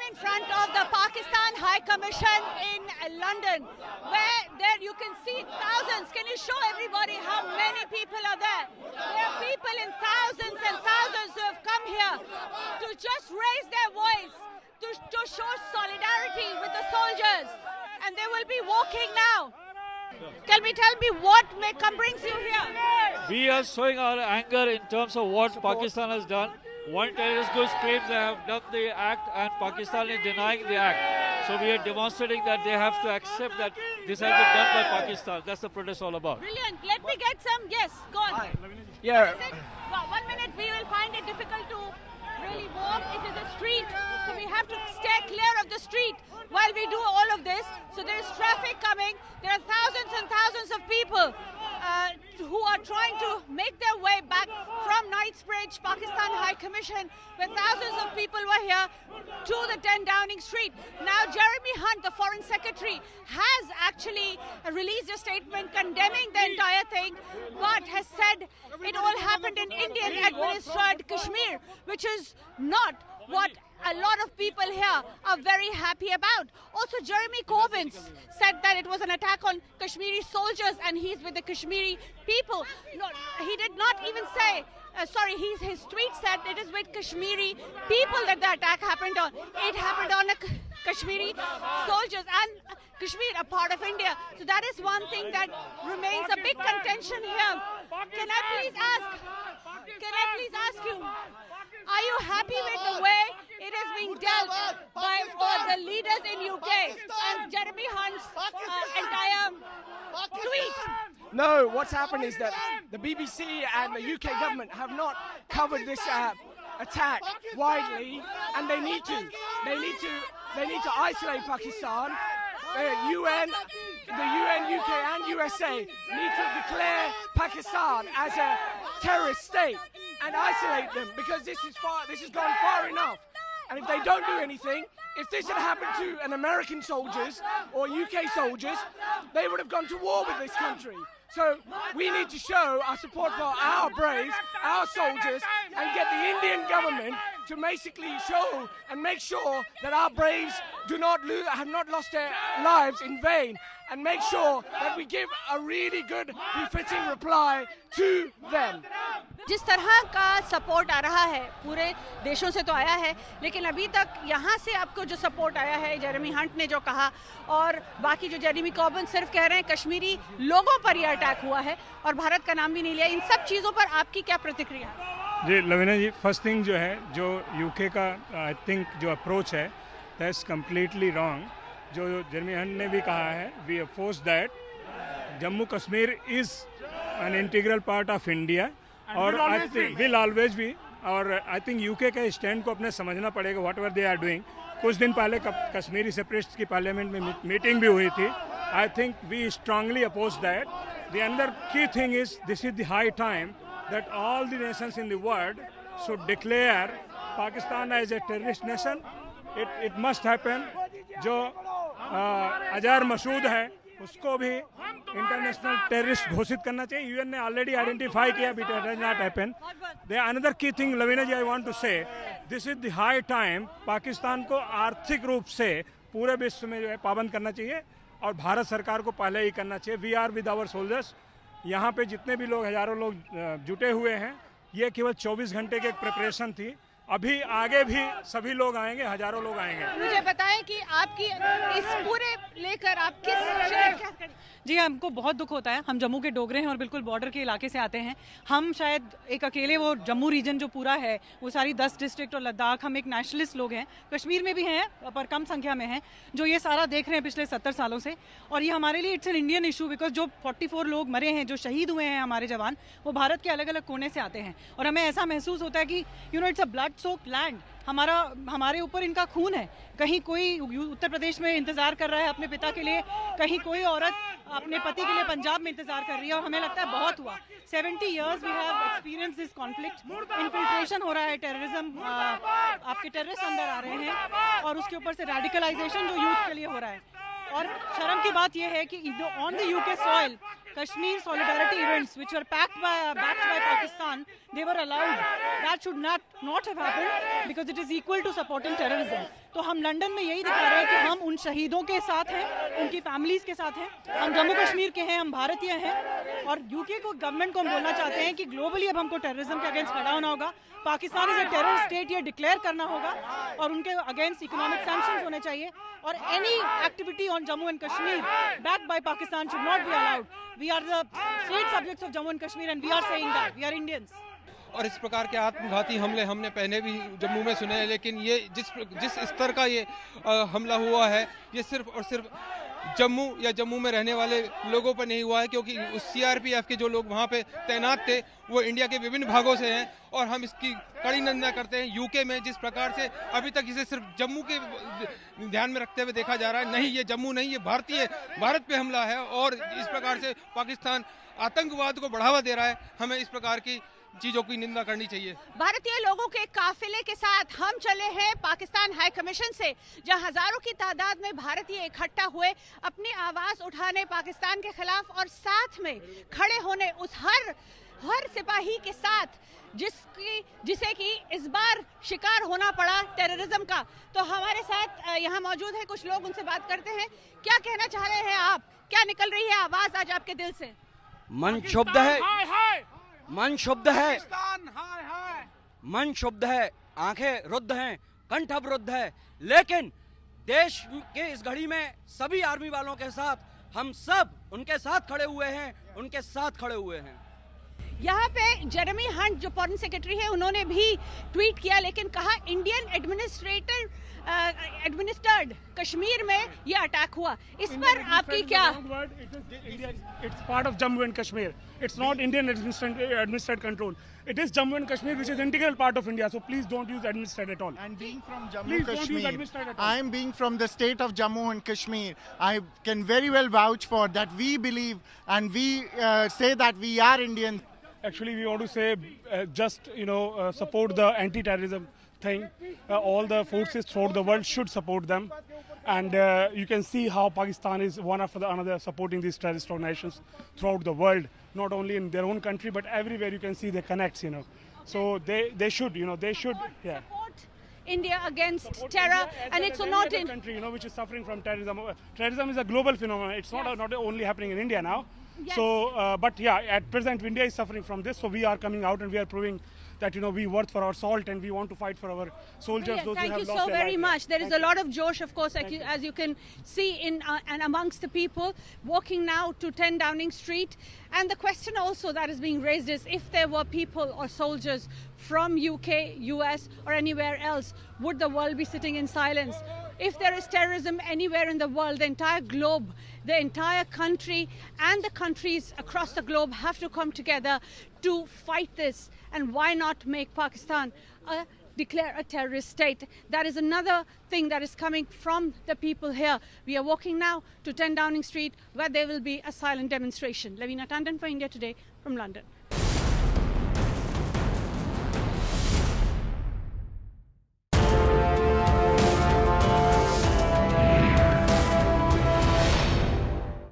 in front of the Pakistan High Commission in London, where there you can see thousands. Can you show everybody how many people are there? There are people in thousands and thousands who have come here to just raise their voice, to show solidarity with the soldiers. And they will be walking now. Tell me what brings you here? We are showing our anger in terms of what Pakistan has done. One terrorist group claims they have done the act and Pakistan is denying the act. So we are demonstrating that they have to accept that this has been done by Pakistan. That's the protest all about. Brilliant. Let me get some. Yes, go on. Hi. Yeah. Well, 1 minute, we will find it difficult to really walk. It is a street, so we have to stay clear of the street while we do all of this. So there is traffic coming. There are thousands and thousands of people who are trying to make their way back from Knightsbridge, Pakistan High Commission, where thousands of people were here, to the 10 Downing Street. Now, Jeremy Hunt, the Foreign Secretary, has actually released a statement condemning the entire thing, but has said it all happened in Indian-administered Kashmir, which is not what a lot of people here are very happy about. Also, Jeremy Corbyn said that it was an attack on Kashmiri soldiers and he's with the Kashmiri people. No, he did not even say, his tweet said it is with Kashmiri people that the attack happened on. It happened on Kashmiri soldiers and Kashmir, a part of India. So that is one thing that remains a big contention here. Can I please ask you, are you happy with the way it is being dealt by the leaders in UK and Jeremy Hunt's entire tweet? No, what's happened is that the BBC and the UK government have not covered this attack widely, and they need to. They need to isolate Pakistan. The UN, UK, and USA need to declare Pakistan as a terrorist state and isolate them, because this has gone far enough. And if they don't do anything, if this had happened to an American soldiers or UK soldiers, they would have gone to war with this country. So we need to show our support for our braves, our soldiers, and get the Indian government to basically show and make sure that our braves have not lost their lives in vain, and make sure that we give a really good, befitting reply to them. जिस तरह का support आ रहा है पूरे देशों से तो आया है, लेकिन अभी तक यहाँ से आपको जो सपोर्ट आया है, जेरेमी हंट ने जो कहा और बाकी जो जेरेमी कॉर्बिन सिर्फ कह रहे हैं कश्मीरी लोगों पर यह अटैक हुआ है और भारत का नाम भी नहीं लिया, इन सब चीज़ों पर आपकी क्या प्रतिक्रिया है? जी लवीना जी, फर्स्ट थिंग जो है, जो यूके का आई थिंक जो अप्रोच है दैट्स कम्प्लीटली रॉन्ग। जो जेरेमी हंट ने भी कहा है, we oppose that Jammu Kashmir is an integral part of India और I think will always be. और आई थिंक यूके के स्टैंड को अपने समझना पड़ेगा, whatever they are doing. कुछ दिन पहले कश्मीरी सेपरेटिस्ट की पार्लियामेंट में मीटिंग भी हुई थी। I think we strongly oppose that. The another key thing is this is the high time that all the nations in the world should declare Pakistan as a terrorist nation. It must happen. जो अजहर मसूद है उसको भी international terrorist घोषित करना चाहिए। UN ने already identify किया, but it has not happen. The another key thing Lavina ji, I want to say this is the high time Pakistan को आर्थिक रूप से पूरे विश्व में जो है पाबंद करना चाहिए और भारत सरकार को पहले ही करना चाहिए। We are with our soldiers. यहाँ पे जितने भी लोग, हजारों लोग जुटे हुए हैं, ये केवल 24 घंटे की एक प्रिपरेशन थी। अभी आगे भी सभी लोग आएंगे, हजारों लोग आएंगे। मुझे बताएं कि आपकी इस पूरे लेकर आप किस शेयर क्या करें? जी, हमको बहुत दुख होता है। हम जम्मू के डोगरे हैं और बिल्कुल बॉर्डर के इलाके से आते हैं। हम शायद एक अकेले वो जम्मू रीजन जो पूरा है, वो सारी 10 डिस्ट्रिक्ट और लद्दाख, हम एक नेशनलिस्ट लोग हैं। कश्मीर में भी हैं पर कम संख्या में हैं, जो ये सारा देख रहे हैं पिछले 70 सालों से। और ये हमारे लिए it's an Indian issue, because जो 44 लोग मरे हैं, जो शहीद हुए हैं हमारे जवान, वो भारत के अलग अलग कोने से आते हैं। और हमें ऐसा महसूस होता है कि it's a blood soaked land. हमारे ऊपर इनका खून है। कहीं कोई उत्तर प्रदेश में इंतज़ार कर रहा है अपने पिता के लिए, कहीं कोई औरत अपने पति के लिए पंजाब में इंतज़ार कर रही है। और हमें लगता है बहुत हुआ। 70 years we have experience this conflict. Infiltration हो रहा है, टेररिज्म, आपके टेररिस्ट अंदर आ रहे हैं और उसके ऊपर से रेडिकलाइजेशन जो यूथ के लिए हो रहा है। और शर्म की बात यह है कि on the UK soil Kashmir solidarity events which were backed by Pakistan, they were allowed. That should not have happened because it is equal to supporting terrorism. तो हम लंदन में यही दिखा रहे हैं कि हम उन शहीदों के साथ हैं, उनकी फैमिलीज के साथ हैं, हम जम्मू कश्मीर के हैं, हम भारतीय हैं और यूके को गवर्नमेंट को हम बोलना चाहते हैं कि ग्लोबली अब हमको टेररिज्म के अगेंस्ट खड़ा होना होगा. Pakistan is a terror state ये डिक्लेयर करना होगा और उनके अगेंस्ट इकोनॉमिक सैंक्शंस होने चाहिए और any activity on Jammu and Kashmir backed by Pakistan should not be allowed. We are the state subjects of Jammu and Kashmir and we are saying that we are Indians. और इस प्रकार के आत्मघाती हमले हमने पहले भी जम्मू में सुने हैं, लेकिन ये जिस स्तर का ये हमला हुआ है ये सिर्फ और सिर्फ जम्मू या जम्मू में रहने वाले लोगों पर नहीं हुआ है, क्योंकि उस सीआरपीएफ के जो लोग वहाँ पे तैनात थे वो इंडिया के विभिन्न भागों से हैं और हम इसकी कड़ी निंदा करते हैं. यूके में जिस प्रकार से अभी तक इसे सिर्फ जम्मू के ध्यान में रखते हुए देखा जा रहा है, नहीं ये जम्मू नहीं, ये भारत पे हमला है और इस प्रकार से पाकिस्तान आतंकवाद को बढ़ावा दे रहा है. हमें इस प्रकार की चीजों की निंदा करनी चाहिए. भारतीय लोगों के काफिले के साथ हम चले हैं पाकिस्तान हाई कमीशन से, जहां हजारों की तादाद में भारतीय इकट्ठा हुए अपनी आवाज उठाने पाकिस्तान के खिलाफ और साथ में खड़े होने उस हर सिपाही के साथ जिसे कि इस बार शिकार होना पड़ा टेररिज्म का. तो हमारे साथ यहाँ मौजूद है कुछ लोग, उनसे बात करते हैं. क्या कहना चाह रहे हैं आप, क्या निकल रही है आवाज आज आपके दिल से? मन शुद्ध है, मन शुद्ध है, मन शुद्ध है, आंखें रुद्ध हैं, कंठ अवरुद्ध है, लेकिन देश के इस घड़ी में सभी आर्मी वालों के साथ हम सब उनके साथ खड़े हुए हैं, उनके साथ खड़े हुए हैं. यहाँ पे जेरेमी हंट जो फॉरेन सेक्रेटरी है उन्होंने भी ट्वीट किया, लेकिन कहा इंडियन एडमिनिस्ट्रेड कश्मीर में ये अटैक हुआ. इस पर आपकी क्या? It's part of Jammu and Kashmir. It's not Indian administered control. It is Jammu and Kashmir, which is integral part of India. So please don't use administered at all. And being from Jammu Kashmir, I am being from the state of Jammu and Kashmir. I can very well vouch for that. We believe and we say that we are Indian. Actually, we want to say just support the anti-terrorism thing. All the forces throughout the world should support them. And you can see how Pakistan is one after the another supporting these terrorist organizations throughout the world, not only in their own country, but everywhere you can see they connect, So they should, yeah. Support India against terror, and it's not in country, which is suffering from terrorism. Terrorism is a global phenomenon. It's not only happening in India now. Yes. So, but yeah, at present India is suffering from this. So we are coming out and we are proving that we worth for our salt and we want to fight for our soldiers. Those Thank who you have so lost their very life. much. There is a lot of josh, of course, as you can see in and amongst the people walking now to 10 Downing Street. And the question also that is being raised is, if there were people or soldiers from UK, US or anywhere else, would the world be sitting in silence? If there is terrorism anywhere in the world, the entire globe, the entire country and the countries across the globe have to come together to fight this. And why not make Pakistan declare a terrorist state? That is another thing that is coming from the people here. We are walking now to 10 Downing Street, where there will be a silent demonstration. Lavina Tandon for India Today from London.